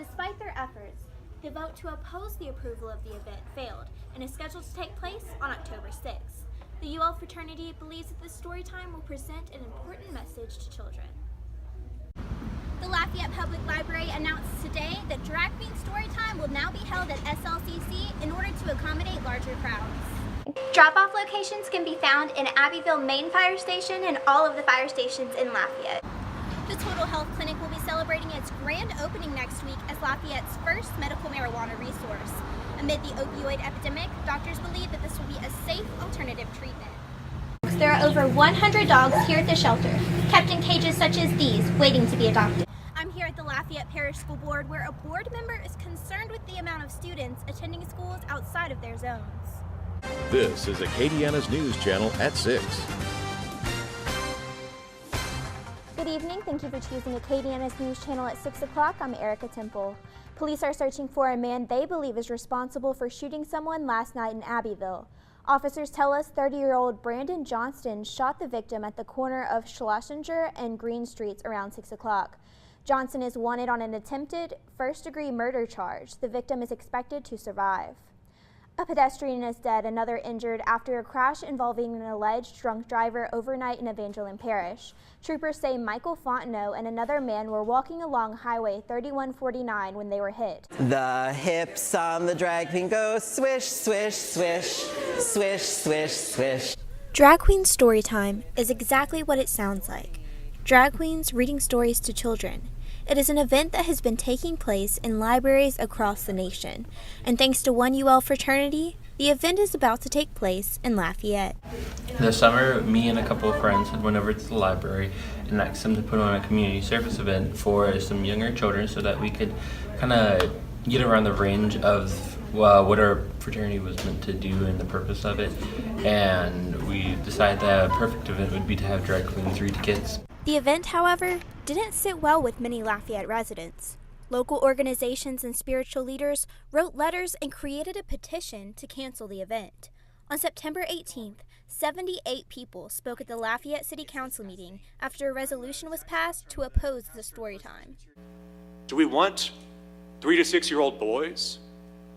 Despite their efforts, the vote to oppose the approval of the event failed and is scheduled to take place on October 6th. The UL fraternity believes that this story time will present an important message to children. The Lafayette Public Library announced today that Drag Queen Storytime will now be held at SLCC in order to accommodate larger crowds. Drop-off locations can be found in Abbeville Main Fire Station and all of the fire stations in Lafayette. The Total Health Clinic will be celebrating its grand opening next week as Lafayette's first medical marijuana resource. Amid the opioid epidemic, doctors believe that this will be a safe alternative treatment. There are over 100 dogs here at the shelter, kept in cages such as these, waiting to be adopted. I'm here at the Lafayette Parish School Board, where a board member is concerned with the amount of students attending schools outside of their zones. This is Acadiana's News Channel at 6. Good evening. Thank you for choosing Acadiana's News Channel at 6 o'clock. I'm Erica Temple. Police are searching for a man they believe is responsible for shooting someone last night in Abbeville. Officers tell us 30-year-old Brandon Johnston shot the victim at the corner of Schlesinger and Green Streets around 6 o'clock. Johnson is wanted on an attempted first-degree murder charge. The victim is expected to survive. A pedestrian is dead, another injured after a crash involving an alleged drunk driver overnight in Evangeline Parish. Troopers say Michael Fontenot and another man were walking along Highway 3149 when they were hit. The hips on the drag queen go swish, swish, swish, swish, swish, swish. Drag Queen Storytime is exactly what it sounds like. Drag queens reading stories to children. It is an event that has been taking place in libraries across the nation, and thanks to one UL fraternity, the event is about to take place in Lafayette. This summer, me and a couple of friends had went over to the library and asked them to put on a community service event for some younger children so that we could kind of get around the range of what our fraternity was meant to do and the purpose of it. And we decided that a perfect event would be to have drag queens read to kids. The event, however, didn't sit well with many Lafayette residents. Local organizations and spiritual leaders wrote letters and created a petition to cancel the event. On September 18th, 78 people spoke at the Lafayette City Council meeting after a resolution was passed to oppose the story time. Do we want 3 to 6-year-old boys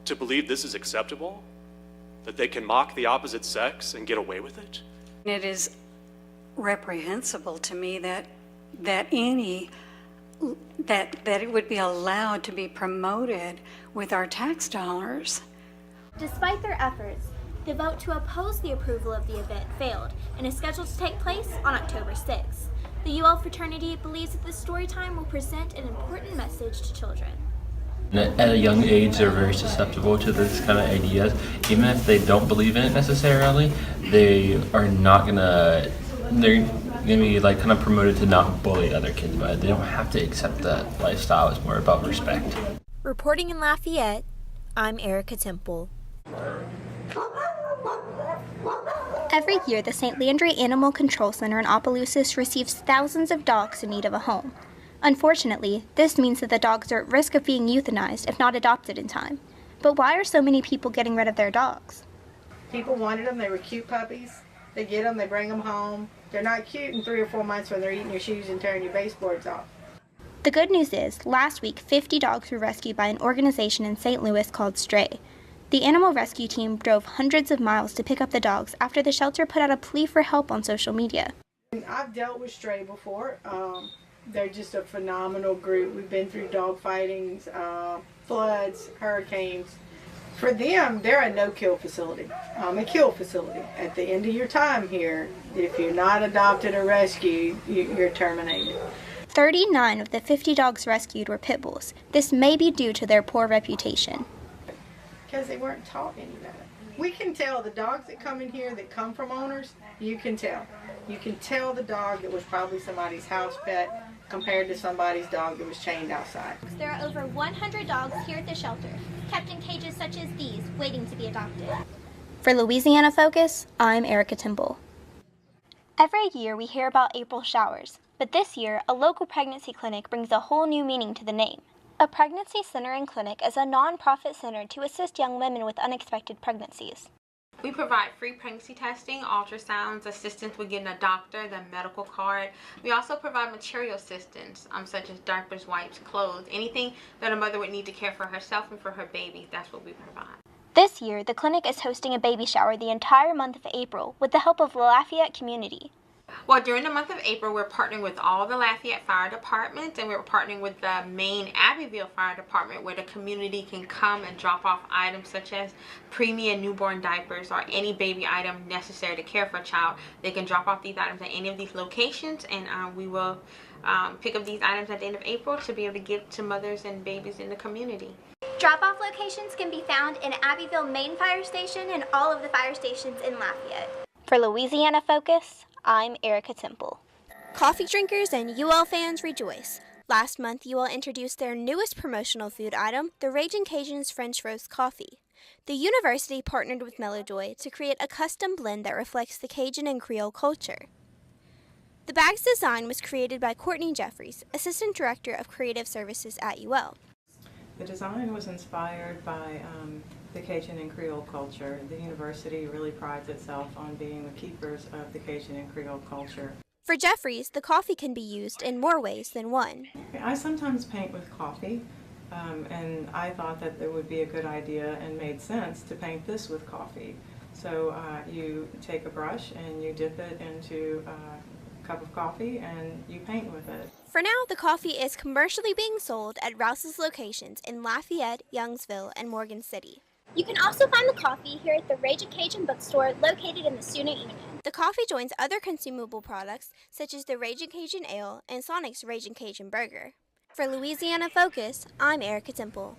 to believe this is acceptable? That they can mock the opposite sex and get away with it? It is reprehensible to me that it would be allowed to be promoted with our tax dollars. Despite their efforts, the vote to oppose the approval of the event failed and is scheduled to take place on October 6th. The UL fraternity believes that this story time will present an important message to children. At a young age, they're very susceptible to this kind of ideas. Even if they don't believe in it necessarily, they're gonna be like kind of promoted to not bully other kids, but they don't have to accept that lifestyle. It's more about respect. Reporting in Lafayette, I'm Erica Temple. Every year, the St. Landry Animal Control Center in Opelousas receives thousands of dogs in need of a home. Unfortunately, this means that the dogs are at risk of being euthanized if not adopted in time. But why are so many people getting rid of their dogs? People wanted them. They were cute puppies. They get them, they bring them home. They're not cute in 3 or 4 months when they're eating your shoes and tearing your baseboards off. The good news is, last week, 50 dogs were rescued by an organization in St. Louis called Stray. The animal rescue team drove hundreds of miles to pick up the dogs after the shelter put out a plea for help on social media. I've dealt with Stray before. They're just a phenomenal group. We've been through dog fightings, floods, hurricanes. For them, they're a no-kill facility, a kill facility. At the end of your time here, if you're not adopted or rescued, you're terminated. 39 of the 50 dogs rescued were pit bulls. This may be due to their poor reputation. Because they weren't taught any better. We can tell the dogs that come in here that come from owners, you can tell. You can tell the dog that was probably somebody's house pet compared to somebody's dog that was chained outside. There are over 100 dogs here at the shelter, kept in cages such as these, waiting to be adopted. For Louisiana Focus, I'm Erica Temple. Every year we hear about April showers, but this year a local pregnancy clinic brings a whole new meaning to the name. A pregnancy center and clinic is a non-profit center to assist young women with unexpected pregnancies. We provide free pregnancy testing, ultrasounds, assistance with getting a doctor, the medical card. We also provide material assistance, such as diapers, wipes, clothes, anything that a mother would need to care for herself and for her baby. That's what we provide. This year, the clinic is hosting a baby shower the entire month of April with the help of the Lafayette community. Well, during the month of April, we're partnering with all the Lafayette Fire Departments, and we're partnering with the main Abbeville Fire Department, where the community can come and drop off items such as preemie and newborn diapers or any baby item necessary to care for a child. They can drop off these items at any of these locations, and we will pick up these items at the end of April to be able to give to mothers and babies in the community. Drop-off locations can be found in Abbeville Main Fire Station and all of the fire stations in Lafayette. For Louisiana Focus, I'm Erica Temple. Coffee drinkers and UL fans rejoice. Last month, UL introduced their newest promotional food item, the Ragin' Cajun's French Roast Coffee. The university partnered with Melojoy to create a custom blend that reflects the Cajun and Creole culture. The bag's design was created by Courtney Jeffries, Assistant Director of Creative Services at UL. The design was inspired by the Cajun and Creole culture. The university really prides itself on being the keepers of the Cajun and Creole culture. For Jeffries, the coffee can be used in more ways than one. I sometimes paint with coffee, and I thought that it would be a good idea and made sense to paint this with coffee. So you take a brush and you dip it into a cup of coffee and you paint with it. For now, the coffee is commercially being sold at Rouse's locations in Lafayette, Youngsville, and Morgan City. You can also find the coffee here at the Ragin' Cajun bookstore located in the Student Union. The coffee joins other consumable products such as the Ragin' Cajun Ale and Sonic's Ragin' Cajun Burger. For Louisiana Focus, I'm Erica Temple.